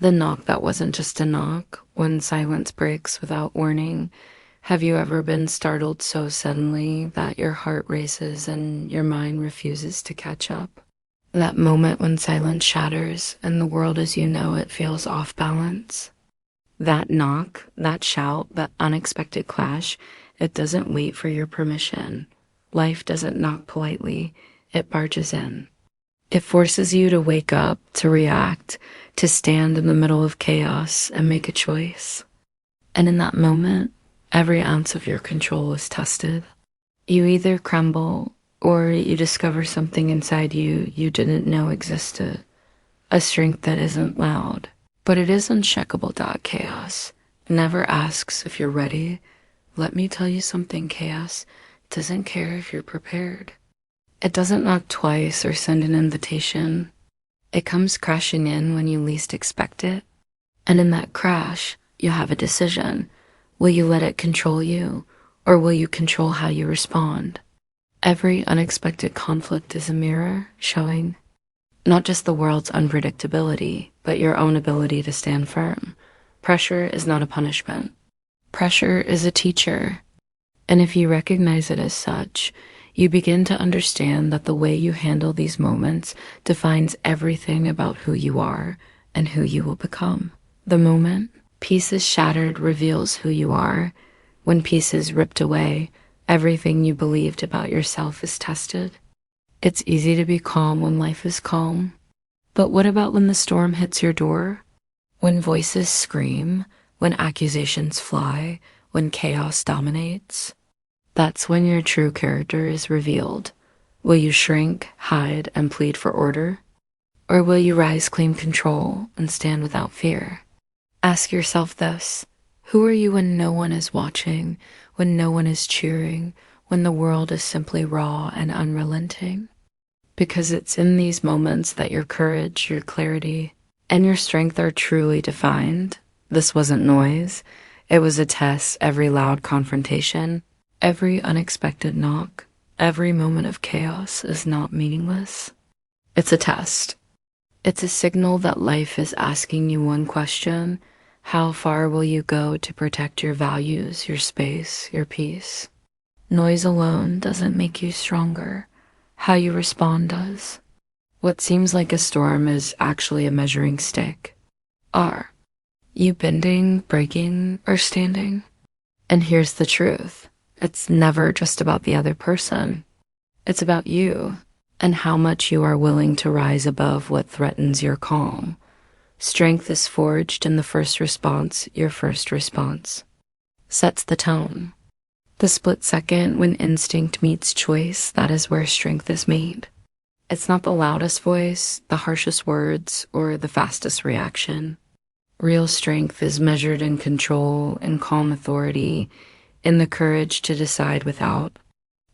The knock that wasn't just a knock, when silence breaks without warning. Have you ever been startled so suddenly that your heart races and your mind refuses to catch up? That moment when silence shatters and the world as you know it feels off balance? That knock, that shout, that unexpected clash, it doesn't wait for your permission. Life doesn't knock politely, it barges in. It forces you to wake up, to react, to stand in the middle of chaos and make a choice. And in that moment, every ounce of your control is tested. You either crumble or you discover something inside you didn't know existed. A strength that isn't loud, but it is unshakable. Chaos never asks if you're ready. Let me tell you something, chaos doesn't care if you're prepared. It doesn't knock twice or send an invitation. It comes crashing in when you least expect it. And in that crash, you have a decision. Will you let it control you, or will you control how you respond? Every unexpected conflict is a mirror showing not just the world's unpredictability, but your own ability to stand firm. Pressure is not a punishment. Pressure is a teacher. And if you recognize it as such, you begin to understand that the way you handle these moments defines everything about who you are and who you will become. The moment pieces shattered reveals who you are. When pieces ripped away, everything you believed about yourself is tested. It's easy to be calm when life is calm. But what about when the storm hits your door? When voices scream, when accusations fly, when chaos dominates? That's when your true character is revealed. Will you shrink, hide, and plead for order? Or will you rise, claim control, and stand without fear? Ask yourself this. Who are you when no one is watching, when no one is cheering, when the world is simply raw and unrelenting? Because it's in these moments that your courage, your clarity, and your strength are truly defined. This wasn't noise. It was a test. Every loud confrontation, every unexpected knock, every moment of chaos is not meaningless. It's a test. It's a signal that life is asking you one question. How far will you go to protect your values, your space, your peace? Noise alone doesn't make you stronger. How you respond does. What seems like a storm is actually a measuring stick. Are you bending, breaking, or standing? And here's the truth. It's never just about the other person. It's about you and how much you are willing to rise above what threatens your calm. Strength is forged in the first response. Your first response sets the tone. The split second when instinct meets choice, that is where strength is made. It's not the loudest voice, the harshest words, or the fastest reaction. Real strength is measured in control, in calm authority, in the courage to decide without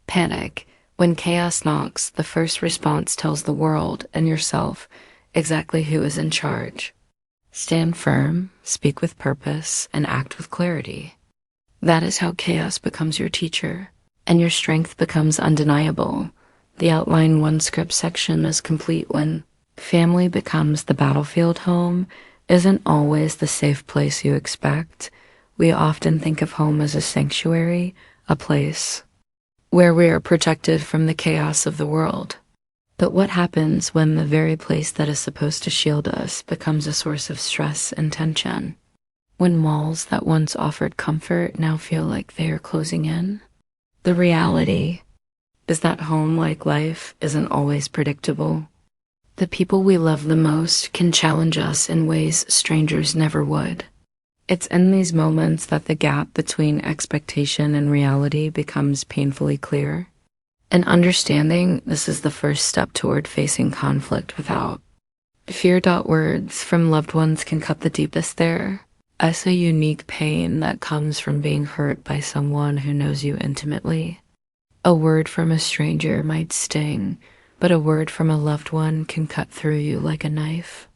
panic. When chaos knocks, the first response tells the world and yourself exactly who is in charge. Stand firm, speak with purpose, and act with clarity. That is how chaos becomes your teacher, and your strength becomes undeniable. The outline one script section is complete when family becomes the battlefield. Home isn't always the safe place you expect. We often think of home as a sanctuary, a place where we are protected from the chaos of the world. But what happens when the very place that is supposed to shield us becomes a source of stress and tension? When walls that once offered comfort now feel like they are closing in? The reality is that home, like life, isn't always predictable. The people we love the most can challenge us in ways strangers never would. It's in these moments that the gap between expectation and reality becomes painfully clear. And understanding this is the first step toward facing conflict without fear. Words from loved ones can cut the deepest there. As a unique pain that comes from being hurt by someone who knows you intimately. A word from a stranger might sting, but a word from a loved one can cut through you like a knife.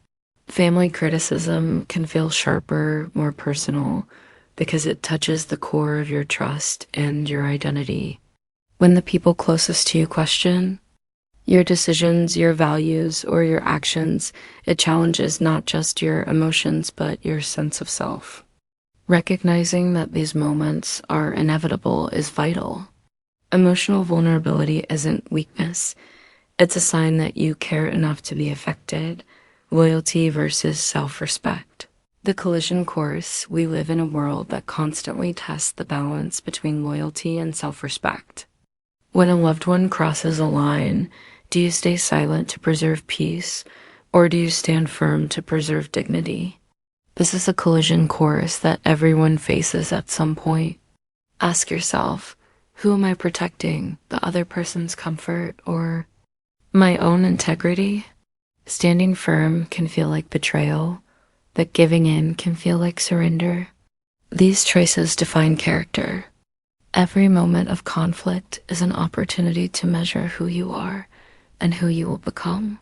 Family criticism can feel sharper, more personal, because it touches the core of your trust and your identity. When the people closest to you question, Your decisions, your values, or your actions, it challenges not just your emotions, but your sense of self. Recognizing that these moments are inevitable is vital. Emotional vulnerability isn't weakness. It's a sign that you care enough to be affected. Loyalty versus self-respect. The collision course, we live in a world that constantly tests the balance between loyalty and self-respect. When a loved one crosses a line, do you stay silent to preserve peace, or do you stand firm to preserve dignity? This is a collision course that everyone faces at some point. Ask yourself, who am I protecting? The other person's comfort or my own integrity? Standing firm can feel like betrayal, but giving in can feel like surrender. These choices define character. Every moment of conflict is an opportunity to measure who you are and who you will become.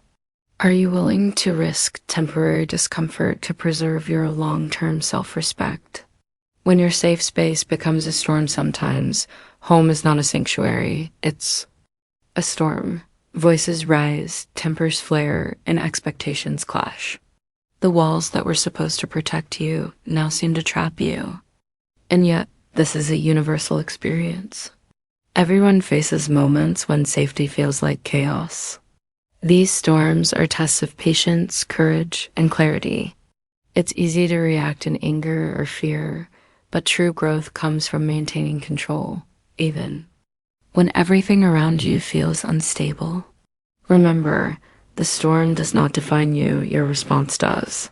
Are you willing to risk temporary discomfort to preserve your long-term self-respect? When your safe space becomes a storm sometimes, home is not a sanctuary, it's a storm. Voices rise, tempers flare, and expectations clash. The walls that were supposed to protect you now seem to trap you. And yet, this is a universal experience. Everyone faces moments when safety feels like chaos. These storms are tests of patience, courage, and clarity. It's easy to react in anger or fear, but true growth comes from maintaining control, even when everything around you feels unstable. Remember, the storm does not define you, your response does.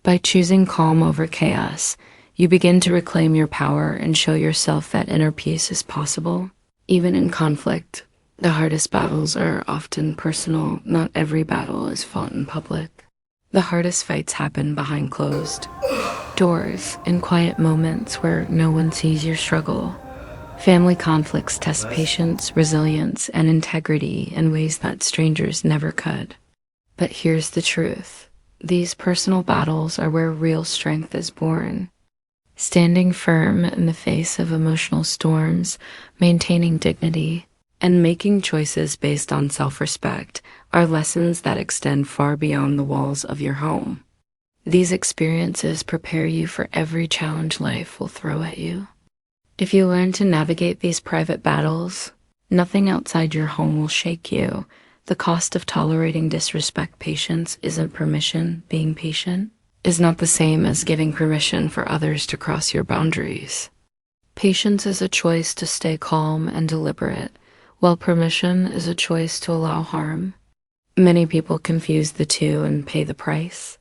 By choosing calm over chaos, you begin to reclaim your power and show yourself that inner peace is possible. Even in conflict, the hardest battles are often personal. Not every battle is fought in public. The hardest fights happen behind closed doors, in quiet moments where no one sees your struggle. Family conflicts test patience, resilience, and integrity in ways that strangers never could. But here's the truth. These personal battles are where real strength is born. Standing firm in the face of emotional storms, maintaining dignity, and making choices based on self-respect are lessons that extend far beyond the walls of your home. These experiences prepare you for every challenge life will throw at you. If you learn to navigate these private battles, nothing outside your home will shake you. The cost of tolerating disrespect. Patience isn't permission. Being patient is not the same as giving permission for others to cross your boundaries. Patience is a choice to stay calm and deliberate, while permission is a choice to allow harm. Many people confuse the two and pay the price.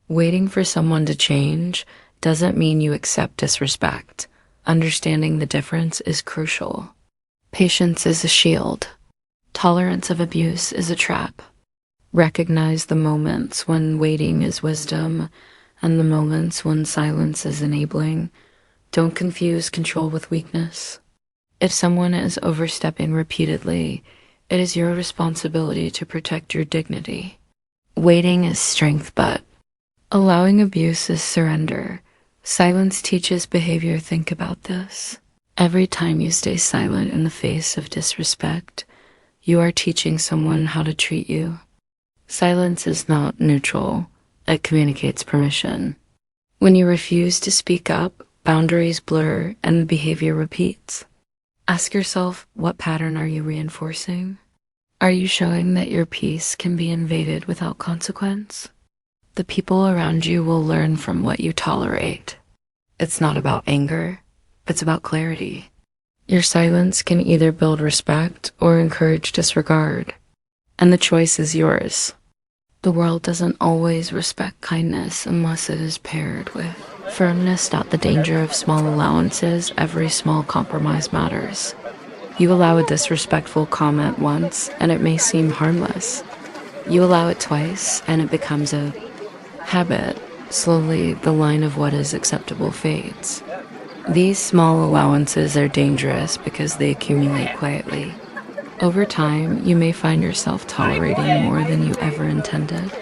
Waiting for someone to change doesn't mean you accept disrespect. Understanding the difference is crucial. Patience is a shield. Tolerance of abuse is a trap. Recognize the moments when waiting is wisdom and the moments when silence is enabling. Don't confuse control with weakness. If someone is overstepping repeatedly, it is your responsibility to protect your dignity. Waiting is strength, but allowing abuse is surrender. Silence teaches behavior. Think about this. Every time you stay silent in the face of disrespect, you are teaching someone how to treat you. Silence is not neutral. It communicates permission. When you refuse to speak up, boundaries blur and the behavior repeats. Ask yourself, what pattern are you reinforcing? Are you showing that your peace can be invaded without consequence? The people around you will learn from what you tolerate. It's not about anger, it's about clarity. Your silence can either build respect or encourage disregard, and the choice is yours. The world doesn't always respect kindness unless it is paired with firmness. The danger of small allowances. Every small compromise matters. You allow a disrespectful comment once, and it may seem harmless. You allow it twice, and it becomes a habit. Slowly, the line of what is acceptable fades. These small allowances are dangerous because they accumulate quietly. Over time, you may find yourself tolerating more than you ever intended.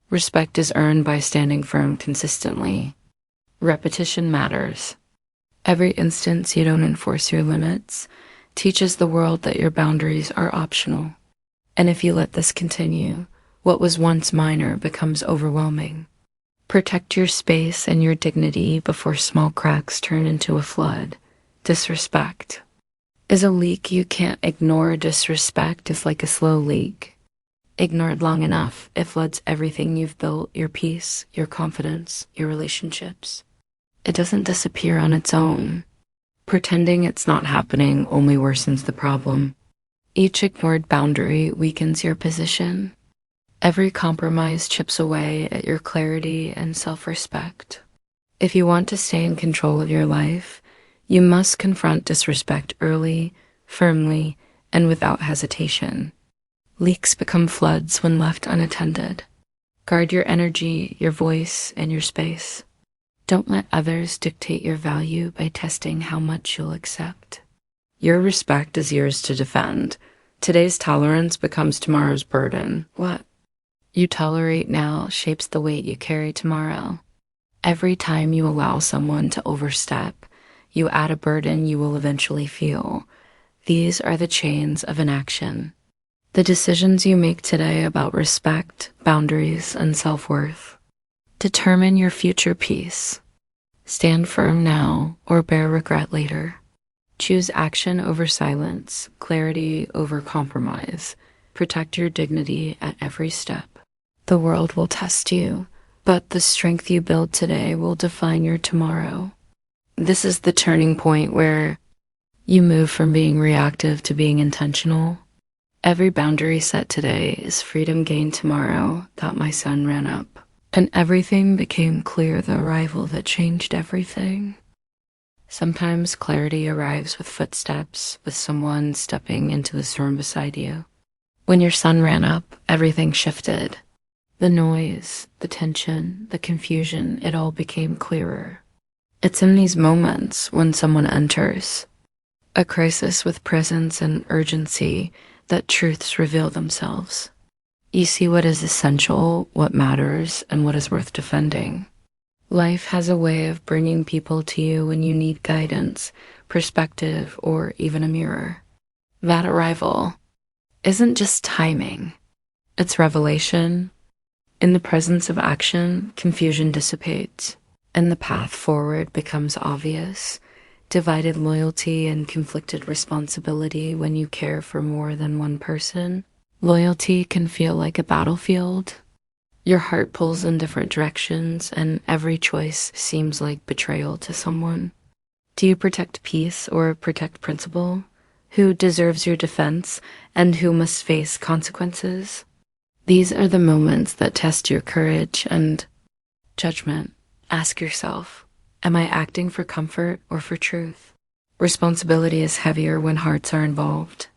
Respect is earned by standing firm consistently. Repetition matters. Every instance you don't enforce your limits teaches the world that your boundaries are optional. And if you let this continue, what was once minor becomes overwhelming. Protect your space and your dignity before small cracks turn into a flood. Disrespect is a leak you can't ignore. Disrespect is like a slow leak. Ignored long enough, it floods everything you've built, your peace, your confidence, your relationships. It doesn't disappear on its own. Pretending it's not happening only worsens the problem. Each ignored boundary weakens your position. Every compromise chips away at your clarity and self-respect. If you want to stay in control of your life, you must confront disrespect early, firmly, and without hesitation. Leaks become floods when left unattended. Guard your energy, your voice, and your space. Don't let others dictate your value by testing how much you'll accept. Your respect is yours to defend. Today's tolerance becomes tomorrow's burden. What you tolerate now shapes the weight you carry tomorrow. Every time you allow someone to overstep, you add a burden you will eventually feel. These are the chains of inaction. The decisions you make today about respect, boundaries, and self-worth determine your future peace. Stand firm now or bear regret later. Choose action over silence, clarity over compromise. Protect your dignity at every step. The world will test you, but the strength you build today will define your tomorrow. This is the turning point where you move from being reactive to being intentional. Every boundary set today is freedom gained tomorrow. Thought my sun ran up. And everything became clear, the arrival that changed everything. Sometimes clarity arrives with footsteps, with someone stepping into the storm beside you. When your sun ran up, everything shifted. The noise, the tension, the confusion, it all became clearer. It's in these moments when someone enters, a crisis with presence and urgency, that truths reveal themselves. You see what is essential, what matters, and what is worth defending. Life has a way of bringing people to you when you need guidance, perspective, or even a mirror. That arrival isn't just timing, it's revelation. In the presence of action, confusion dissipates, and the path forward becomes obvious. Divided loyalty and conflicted responsibility. When you care for more than one person, loyalty can feel like a battlefield. Your heart pulls in different directions, and every choice seems like betrayal to someone. Do you protect peace or protect principle? Who deserves your defense, and who must face consequences? These are the moments that test your courage and judgment. Ask yourself, am I acting for comfort or for truth? Responsibility is heavier when hearts are involved.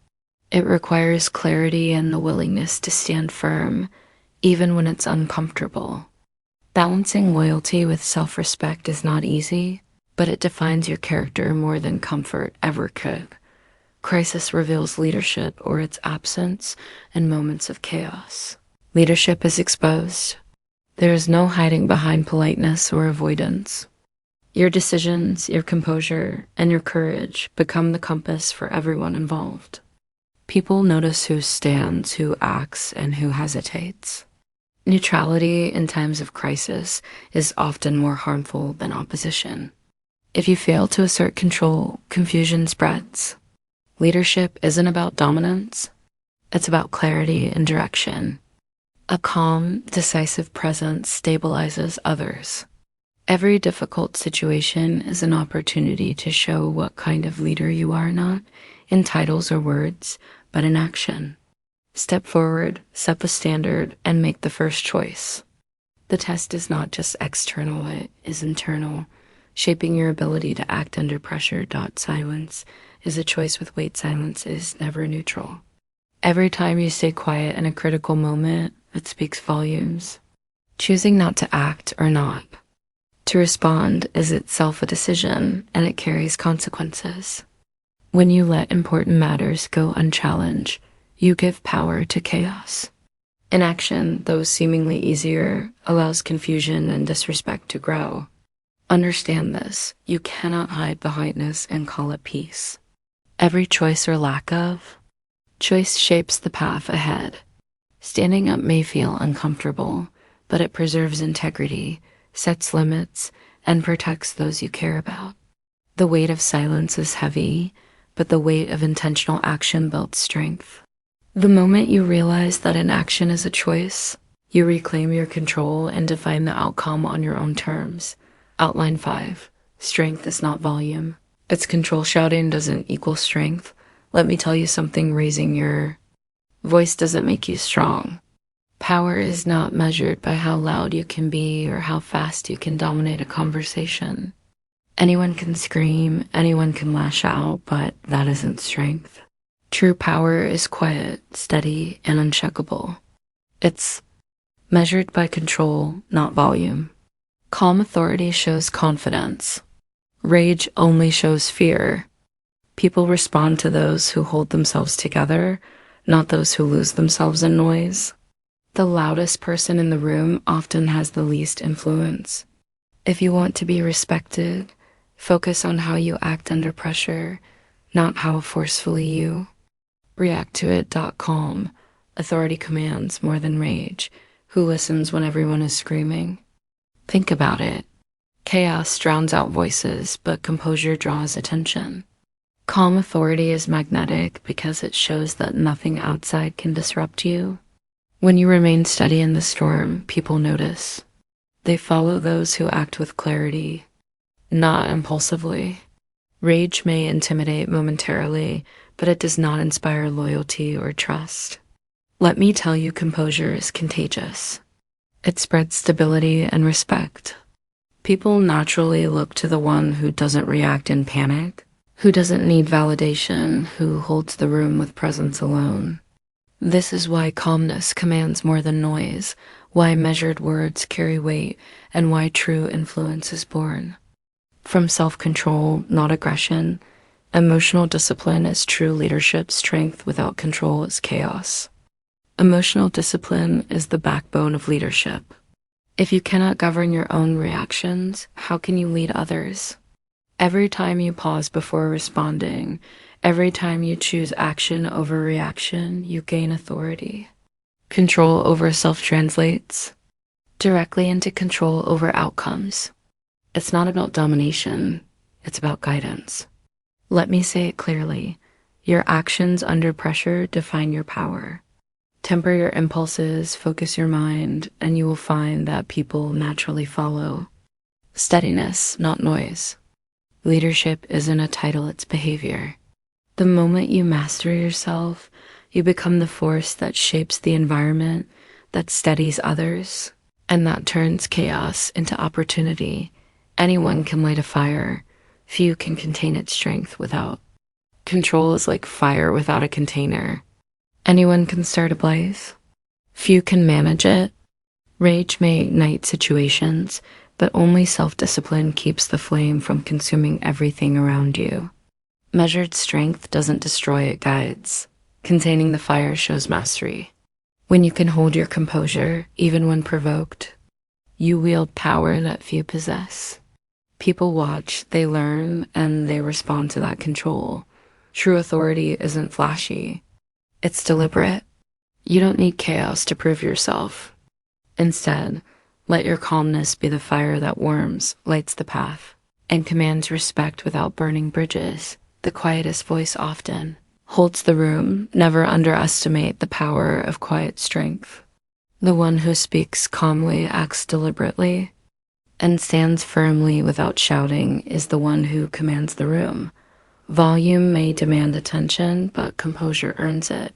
It requires clarity and the willingness to stand firm, even when it's uncomfortable. Balancing loyalty with self-respect is not easy, but it defines your character more than comfort ever could. Crisis reveals leadership or its absence in moments of chaos. Leadership is exposed. There is no hiding behind politeness or avoidance. Your decisions, your composure, and your courage become the compass for everyone involved. People notice who stands, who acts, and who hesitates. Neutrality in times of crisis is often more harmful than opposition. If you fail to assert control, confusion spreads. Leadership isn't about dominance. It's about clarity and direction. A calm, decisive presence stabilizes others. Every difficult situation is an opportunity to show what kind of leader you are, not in titles or words, but in action. Step forward, set the standard, and make the first choice. The test is not just external, it is internal, shaping your ability to act under pressure. Silence is a choice with weight. Silence is never neutral. Every time you stay quiet in a critical moment, it speaks volumes. Choosing not to act or not to respond is itself a decision, and it carries consequences. When you let important matters go unchallenged, you give power to chaos. Inaction, though seemingly easier, allows confusion and disrespect to grow. Understand this. You cannot hide behind this and call it peace. Every choice or lack of Choice shapes the path ahead. Standing up may feel uncomfortable, but it preserves integrity, sets limits, and protects those you care about. The weight of silence is heavy, but the weight of intentional action builds strength. The moment you realize that an action is a choice, you reclaim your control and define the outcome on your own terms. Outline 5. Strength is not volume. It's control. Shouting doesn't equal strength. Let me tell you something, raising your voice doesn't make you strong. Power is not measured by how loud you can be or how fast you can dominate a conversation. Anyone can scream, anyone can lash out, but that isn't strength. True power is quiet, steady, and uncheckable. It's measured by control, not volume. Calm authority shows confidence. Rage only shows fear. People respond to those who hold themselves together, not those who lose themselves in noise. The loudest person in the room often has the least influence. If you want to be respected, focus on how you act under pressure, not how forcefully you react to it. Calm. Authority commands more than rage. Who listens when everyone is screaming? Think about it. Chaos drowns out voices, but composure draws attention. Calm authority is magnetic because it shows that nothing outside can disrupt you. When you remain steady in the storm, people notice. They follow those who act with clarity, not impulsively. Rage may intimidate momentarily, but it does not inspire loyalty or trust. Let me tell you, composure is contagious. It spreads stability and respect. People naturally look to the one who doesn't react in panic, who doesn't need validation, who holds the room with presence alone. This is why calmness commands more than noise, why measured words carry weight, and why true influence is born. From self-control, not aggression. Emotional discipline is true leadership. Strength without control is chaos. Emotional discipline is the backbone of leadership. If you cannot govern your own reactions, how can you lead others? Every time you pause before responding, every time you choose action over reaction, you gain authority. Control over self translates directly into control over outcomes. It's not about domination, it's about guidance. Let me say it clearly. Your actions under pressure define your power. Temper your impulses, focus your mind, and you will find that people naturally follow. Steadiness, not noise. Leadership isn't a title, it's behavior. The moment you master yourself, you become the force that shapes the environment, that steadies others, and that turns chaos into opportunity. Anyone can light a fire. Few can contain its strength without. Control is like fire without a container. Anyone can start a blaze. Few can manage it. Rage may ignite situations, but only self-discipline keeps the flame from consuming everything around you. Measured strength doesn't destroy, it guides. Containing the fire shows mastery. When you can hold your composure, even when provoked, you wield power that few possess. People watch, they learn, and they respond to that control. True authority isn't flashy. It's deliberate. You don't need chaos to prove yourself. Instead, let your calmness be the fire that warms, lights the path, and commands respect without burning bridges. The quietest voice often holds the room. Never underestimate the power of quiet strength. The one who speaks calmly, acts deliberately, and stands firmly without shouting is the one who commands the room. Volume may demand attention, but composure earns it.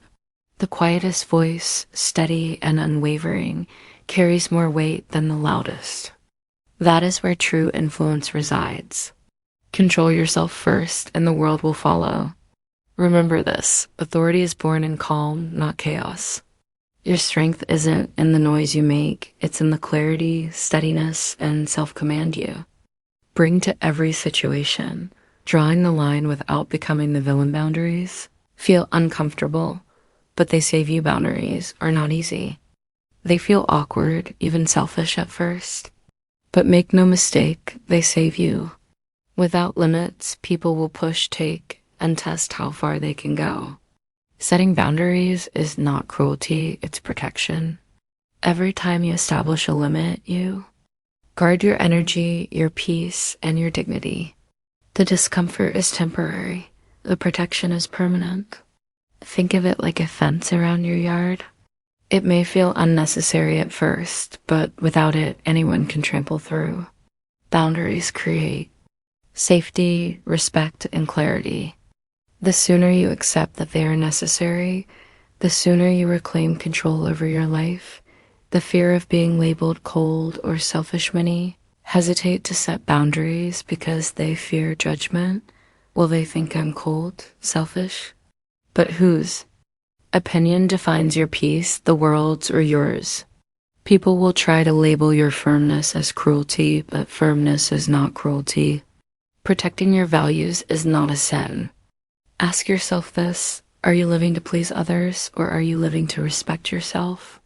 The quietest voice, steady and unwavering, carries more weight than the loudest. That is where true influence resides. Control yourself first, and the world will follow. Remember this: authority is born in calm, not chaos. Your strength isn't in the noise you make, it's in the clarity, steadiness, and self-command you bring to every situation. Drawing the line without becoming the villain. Boundaries feel uncomfortable, but they save you. Boundaries are not easy. They feel awkward, even selfish at first. But make no mistake, they save you. Without limits, people will push, take, and test how far they can go. Setting boundaries is not cruelty, it's protection. Every time you establish a limit, you guard your energy, your peace, and your dignity. The discomfort is temporary. The protection is permanent. Think of it like a fence around your yard. It may feel unnecessary at first, but without it, anyone can trample through. Boundaries create safety, respect, and clarity. The sooner you accept that they are necessary, the sooner you reclaim control over your life. The fear of being labeled cold or selfish. Many hesitate to set boundaries because they fear judgment. Will they think I'm cold, selfish? But whose opinion defines your peace, the world's or yours? People will try to label your firmness as cruelty, but firmness is not cruelty. Protecting your values is not a sin. Ask yourself this: are you living to please others, or are you living to respect yourself?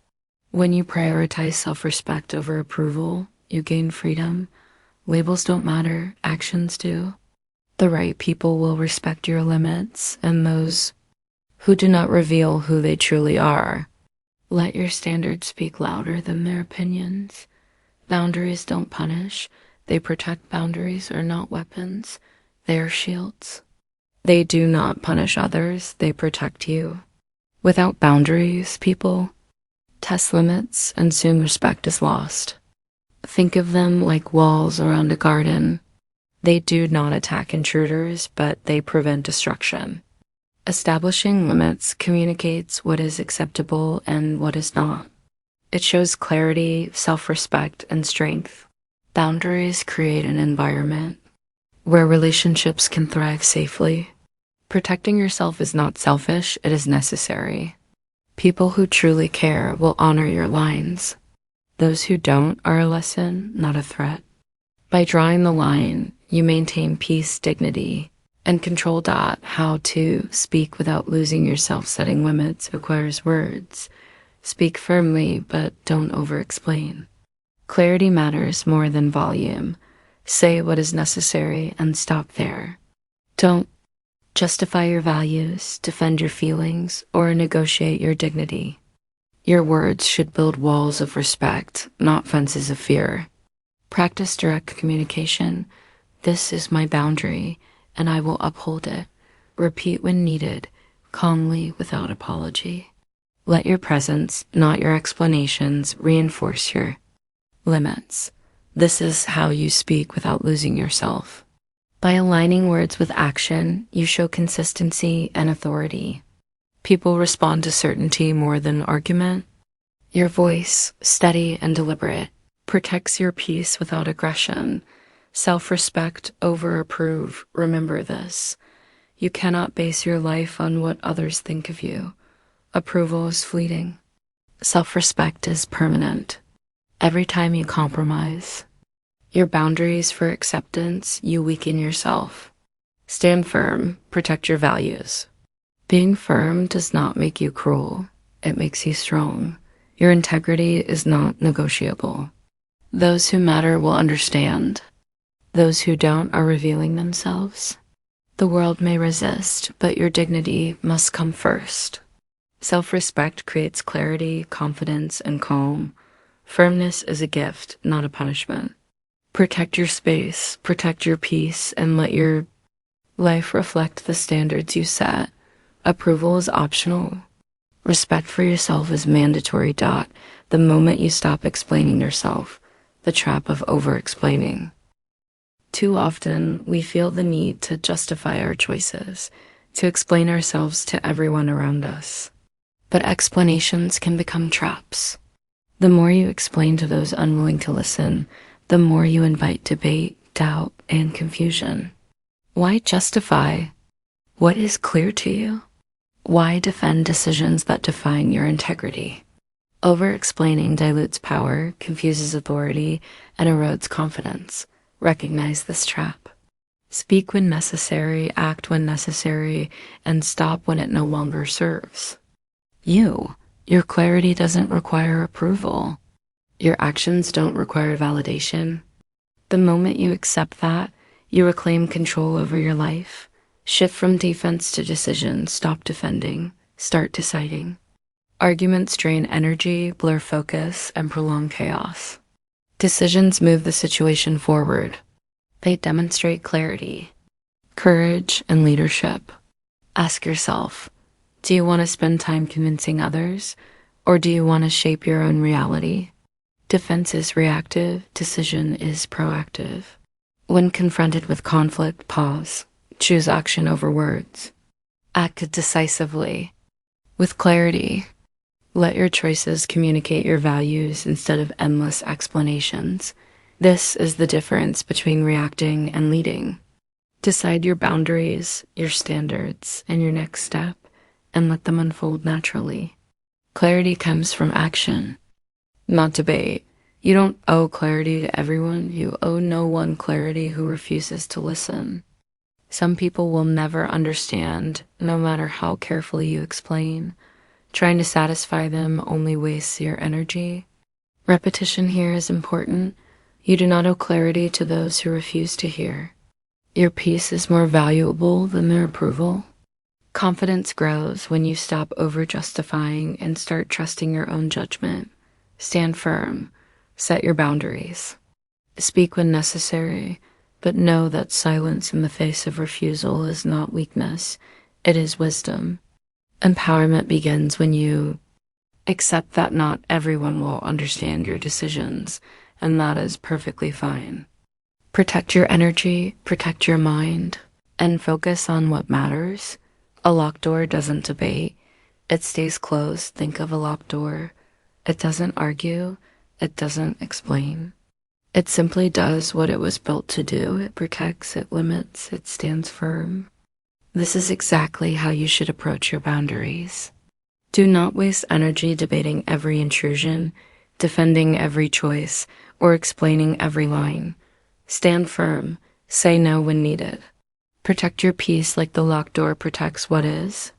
When you prioritize self-respect over approval, you gain freedom. Labels don't matter, actions do. The right people will respect your limits, and those who do not reveal who they truly are. Let your standards speak louder than their opinions. Boundaries don't punish, they protect. Boundaries are not weapons, they are shields. They do not punish others, they protect you. Without boundaries, people test limits, and soon respect is lost. Think of them like walls around a garden. They do not attack intruders, but they prevent destruction. Establishing limits communicates what is acceptable and what is not. It shows clarity, self-respect, and strength. Boundaries create an environment where relationships can thrive safely. Protecting yourself is not selfish, it is necessary. People who truly care will honor your lines. Those who don't are a lesson, not a threat. By drawing the line, you maintain peace, dignity, and control. How to speak without losing yourself. Setting limits requires words. Speak firmly, but don't over-explain. Clarity matters more than volume. Say what is necessary and stop there. Don't justify your values, defend your feelings, or negotiate your dignity. Your words should build walls of respect, not fences of fear. Practice direct communication. This is my boundary, and I will uphold it. Repeat when needed, calmly, without apology. Let your presence, not your explanations, reinforce your limits. This is how you speak without losing yourself. By aligning words with action, you show consistency and authority. People respond to certainty more than argument. Your voice, steady and deliberate, protects your peace without aggression. Self-respect over approve. Remember this. You cannot base your life on what others think of you. Approval is fleeting. Self-respect is permanent. Every time you compromise your boundaries for acceptance, you weaken yourself. Stand firm, protect your values. Being firm does not make you cruel, it makes you strong. Your integrity is not negotiable. Those who matter will understand. Those who don't are revealing themselves. The world may resist, but your dignity must come first. Self-respect creates clarity, confidence, and calm. Firmness is a gift, not a punishment. Protect your space, protect your peace, and let your life reflect the standards you set. Approval is optional. Respect for yourself is mandatory. The moment you stop explaining yourself, the trap of over-explaining. Too often, we feel the need to justify our choices, to explain ourselves to everyone around us. But explanations can become traps. The more you explain to those unwilling to listen, the more you invite debate, doubt, and confusion. Why justify what is clear to you? Why defend decisions that define your integrity? Over-explaining dilutes power, confuses authority, and erodes confidence. Recognize this trap. Speak when necessary, act when necessary, and stop when it no longer serves. Your clarity doesn't require approval. Your actions don't require validation. The moment you accept that, you reclaim control over your life. Shift from defense to decision. Stop defending. Start deciding. Arguments drain energy, blur focus, and prolong chaos. Decisions move the situation forward. They demonstrate clarity, courage, and leadership. Ask yourself, do you want to spend time convincing others, or do you want to shape your own reality? Defense is reactive, decision is proactive. When confronted with conflict, pause. Choose action over words. Act decisively. With clarity, let your choices communicate your values instead of endless explanations. This is the difference between reacting and leading. Decide your boundaries, your standards, and your next step, and let them unfold naturally. Clarity comes from action, not debate. You don't owe clarity to everyone. You owe no one clarity who refuses to listen. Some people will never understand, no matter how carefully you explain. Trying to satisfy them only wastes your energy. Repetition here is important. You do not owe clarity to those who refuse to hear. Your peace is more valuable than their approval. Confidence grows when you stop over-justifying and start trusting your own judgment. Stand firm. Set your boundaries. Speak when necessary, but know that silence in the face of refusal is not weakness. It is wisdom. Empowerment begins when you accept that not everyone will understand your decisions, and that is perfectly fine. Protect your energy, protect your mind, and focus on what matters. A locked door doesn't debate. It stays closed. Think of a locked door. It doesn't argue. It doesn't explain. It simply does what it was built to do. It protects, it limits, it stands firm. This is exactly how you should approach your boundaries. Do not waste energy debating every intrusion, defending every choice, or explaining every line. Stand firm. Say no when needed. Protect your peace like the locked door protects what is.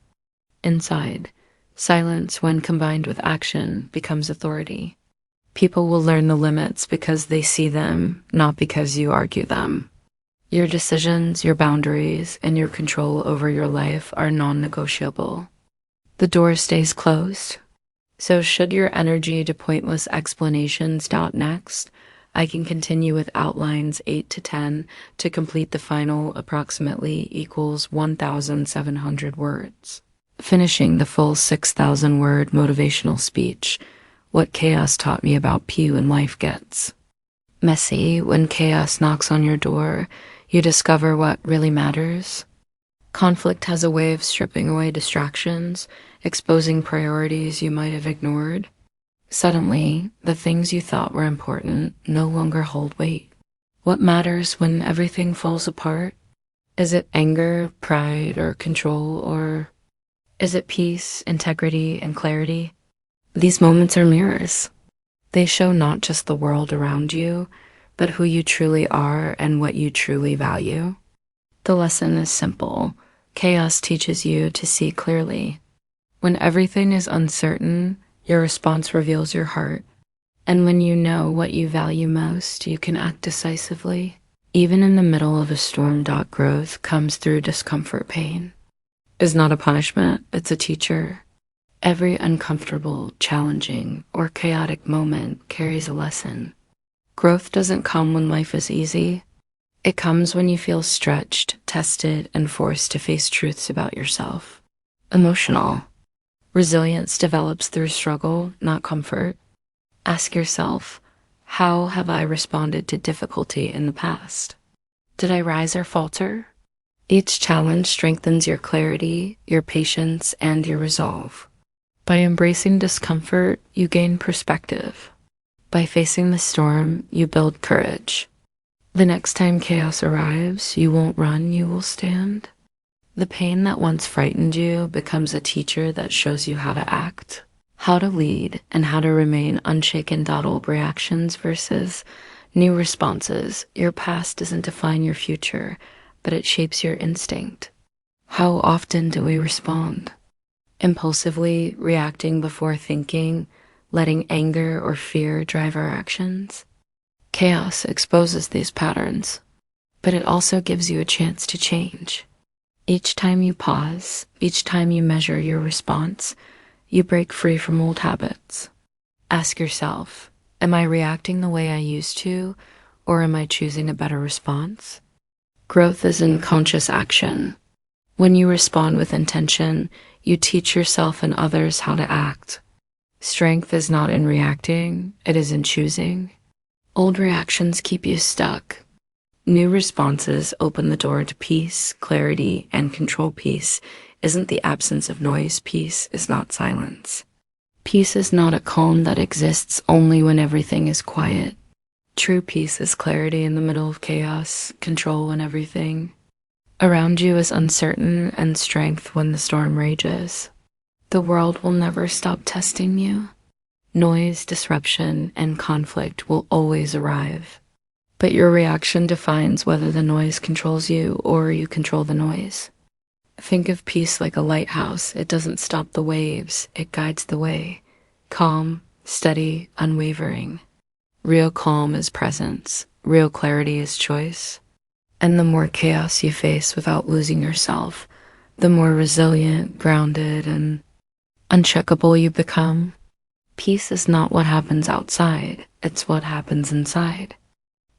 Inside, silence, when combined with action, becomes authority. People will learn the limits because they see them, not because you argue them. Your decisions, your boundaries, and your control over your life are non-negotiable. The door stays closed. So should your energy to pointless explanations doubt next, I can continue with outlines 8 to 10 to complete the final approximately equals 1,700 words. Finishing the full 6,000 word motivational speech, what chaos taught me about P when life gets messy. When chaos knocks on your door, you discover what really matters. Conflict has a way of stripping away distractions, exposing priorities you might have ignored. Suddenly, the things you thought were important no longer hold weight. What matters when everything falls apart? Is it anger, pride, or control, or is it peace, integrity, and clarity? These moments are mirrors. They show not just the world around you, but who you truly are and what you truly value. The lesson is simple. Chaos teaches you to see clearly. When everything is uncertain, your response reveals your heart. And when you know what you value most, you can act decisively. Even in the middle of a storm, growth comes through discomfort. Pain is not a punishment, it's a teacher. Every uncomfortable, challenging, or chaotic moment carries a lesson. Growth doesn't come when life is easy. It comes when you feel stretched, tested, and forced to face truths about yourself. Emotional. Resilience develops through struggle, not comfort. Ask yourself, how have I responded to difficulty in the past? Did I rise or falter? Each challenge strengthens your clarity, your patience, and your resolve. By embracing discomfort, you gain perspective. By facing the storm, you build courage. The next time chaos arrives, you won't run, you will stand. The pain that once frightened you becomes a teacher that shows you how to act, how to lead, and how to remain unshaken. Old reactions versus new responses. Your past doesn't define your future, but it shapes your instinct. How often do we respond? Impulsively, reacting before thinking, letting anger or fear drive our actions. Chaos exposes these patterns, but it also gives you a chance to change. Each time you pause, each time you measure your response, you break free from old habits. Ask yourself, am I reacting the way I used to, or am I choosing a better response? Growth is in conscious action. When you respond with intention, you teach yourself and others how to act. Strength is not in reacting, it is in choosing. Old reactions keep you stuck. New responses open the door to peace, clarity, and control. Peace isn't the absence of noise. Peace is not silence. Peace is not a calm that exists only when everything is quiet. True peace is clarity in the middle of chaos, control when everything around you is uncertain, and strength when the storm rages. The world will never stop testing you. Noise, disruption, and conflict will always arrive. But your reaction defines whether the noise controls you or you control the noise. Think of peace like a lighthouse. It doesn't stop the waves, it guides the way. Calm, steady, unwavering. Real calm is presence. Real clarity is choice. And the more chaos you face without losing yourself, the more resilient, grounded, and uncheckable you become. Peace is not what happens outside, it's what happens inside.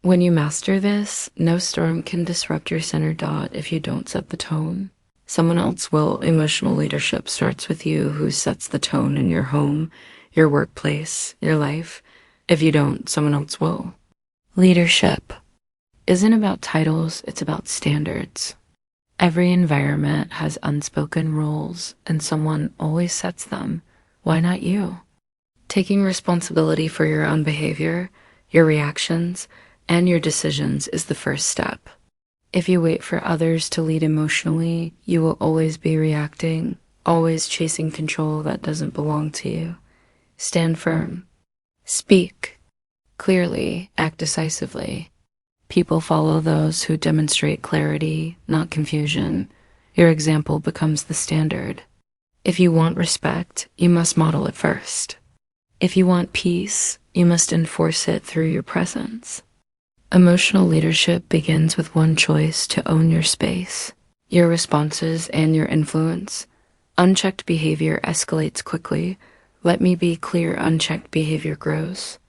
When you master this, no storm can disrupt your center dot if you don't set the tone. Someone else will. Emotional leadership starts with you. Who sets the tone in your home, your workplace, your life? If you don't, someone else will. Leadership isn't about titles, it's about standards. Every environment has unspoken rules, and someone always sets them. Why not you? Taking responsibility for your own behavior, your reactions, and your decisions is the first step. If you wait for others to lead emotionally, you will always be reacting, always chasing control that doesn't belong to you. Stand firm. Speak clearly, act decisively. People follow those who demonstrate clarity, not confusion. Your example becomes the standard. If you want respect, you must model it first. If you want peace, you must enforce it through your presence. Emotional leadership begins with one choice: to own your space, your responses, and your influence. Unchecked behavior escalates quickly. Let me be clear, unchecked behavior grows.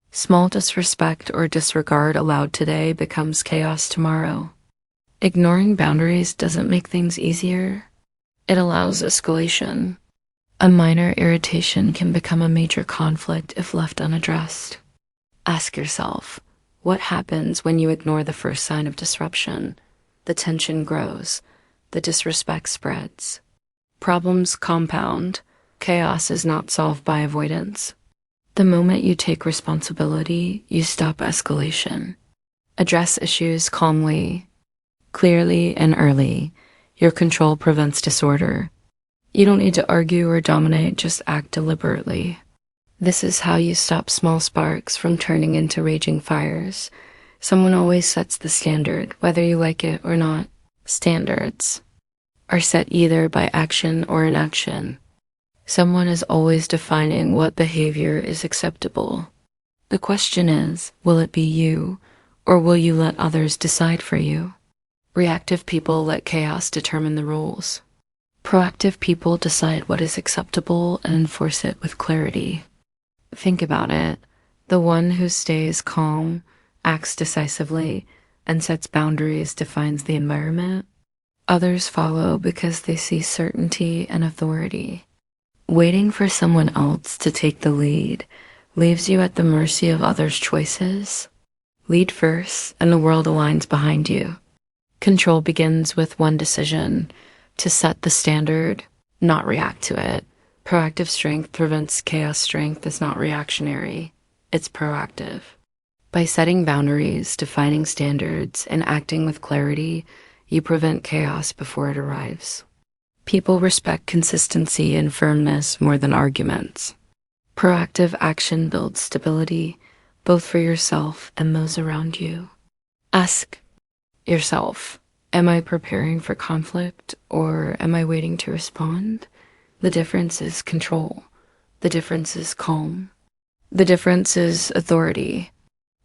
Small disrespect or disregard allowed today becomes chaos tomorrow. Ignoring boundaries doesn't make things easier. It allows escalation. A minor irritation can become a major conflict if left unaddressed. Ask yourself, what happens when you ignore the first sign of disruption? The tension grows. The disrespect spreads. Problems compound. Chaos is not solved by avoidance. The moment you take responsibility, you stop escalation. Address issues calmly, clearly, and early. Your control prevents disorder. You don't need to argue or dominate, just act deliberately. This is how you stop small sparks from turning into raging fires. Someone always sets the standard, whether you like it or not. Standards are set either by action or inaction. Someone is always defining what behavior is acceptable. The question is, will it be you, or will you let others decide for you? Reactive people let chaos determine the rules. Proactive people decide what is acceptable and enforce it with clarity. Think about it. The one who stays calm, acts decisively, and sets boundaries defines the environment. Others follow because they see certainty and authority. Waiting for someone else to take the lead leaves you at the mercy of others' choices. Lead first, and the world aligns behind you. Control begins with one decision: to set the standard, not react to it. Proactive strength prevents chaos. Strength is not reactionary, it's proactive. By setting boundaries, defining standards, and acting with clarity, you prevent chaos before it arrives. People respect consistency and firmness more than arguments. Proactive action builds stability, both for yourself and those around you. Ask yourself, am I preparing for conflict or am I waiting to respond? The difference is control. The difference is calm. The difference is authority.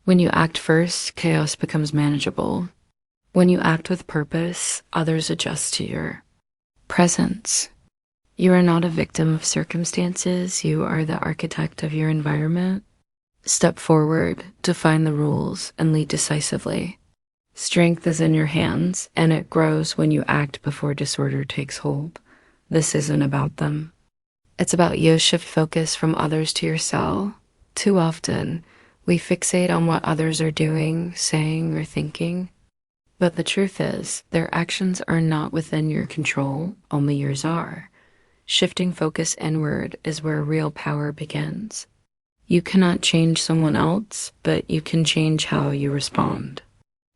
When you act first, chaos becomes manageable. When you act with purpose, others adjust to your presence. You are not a victim of circumstances, you are the architect of your environment. Step forward, define the rules, and lead decisively. Strength is in your hands, and it grows when you act before disorder takes hold. This isn't about them. It's about you. Shift focus from others to yourself. Too often, we fixate on what others are doing, saying, or thinking. But the truth is, their actions are not within your control, only yours are. Shifting focus inward is where real power begins. You cannot change someone else, but you can change how you respond.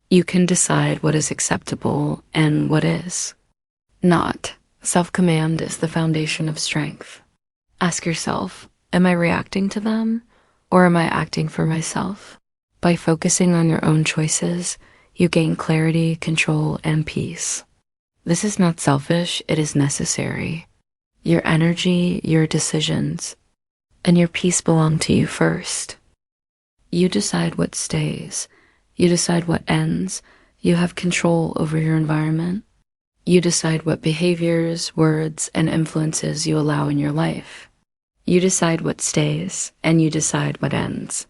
You can decide what is acceptable and what is not. Self-command is the foundation of strength. Ask yourself, am I reacting to them, or am I acting for myself? By focusing on your own choices, you gain clarity, control, and peace. This is not selfish, it is necessary. Your energy, your decisions, and your peace belong to you first. You decide what stays. You decide what ends. You have control over your environment. You decide what behaviors, words, and influences you allow in your life. You decide what stays, and you decide what ends.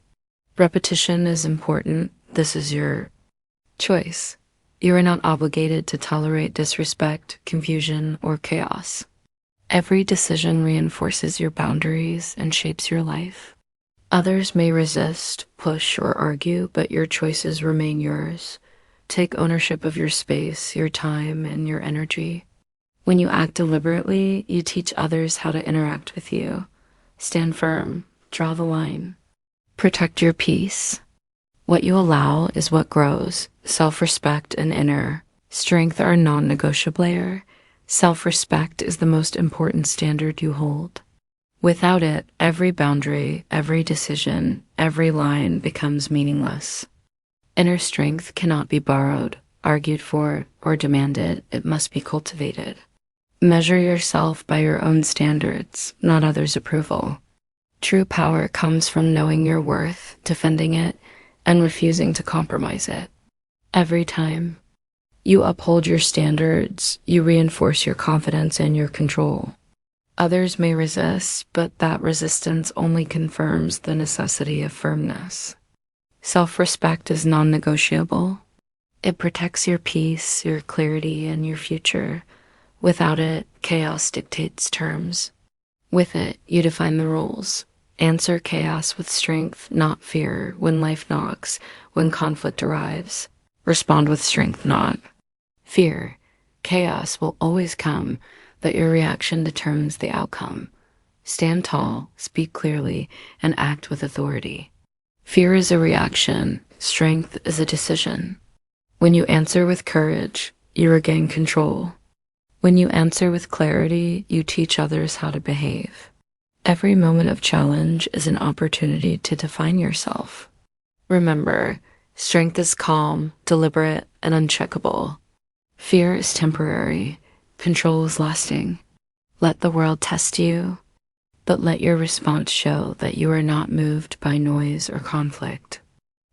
Repetition is important. This is your choice. You are not obligated to tolerate disrespect, confusion, or chaos. Every decision reinforces your boundaries and shapes your life. Others may resist, push, or argue, but your choices remain yours. Take ownership of your space, your time, and your energy. When you act deliberately, you teach others how to interact with you. Stand firm, draw the line. Protect your peace. What you allow is what grows. Self-respect and inner strength are non-negotiable. Self-respect is the most important standard you hold. Without it, every boundary, every decision, every line becomes meaningless. Inner strength cannot be borrowed, argued for, or demanded. It must be cultivated. Measure yourself by your own standards, not others' approval. True power comes from knowing your worth, defending it, and refusing to compromise it. Every time you uphold your standards, you reinforce your confidence and your control. Others may resist, but that resistance only confirms the necessity of firmness. Self-respect is non-negotiable. It protects your peace, your clarity, and your future. Without it, chaos dictates terms. With it, you define the rules. Answer chaos with strength, not fear. When life knocks, when conflict arrives, respond with strength, not fear. Chaos will always come, but your reaction determines the outcome. Stand tall, speak clearly, and act with authority. Fear is a reaction. Strength is a decision. When you answer with courage, you regain control. When you answer with clarity, you teach others how to behave. Every moment of challenge is an opportunity to define yourself. Remember, strength is calm, deliberate, and uncheckable. Fear is temporary. Control is lasting. Let the world test you, but let your response show that you are not moved by noise or conflict.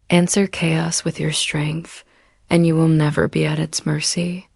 Answer chaos with your strength, and you will never be at its mercy.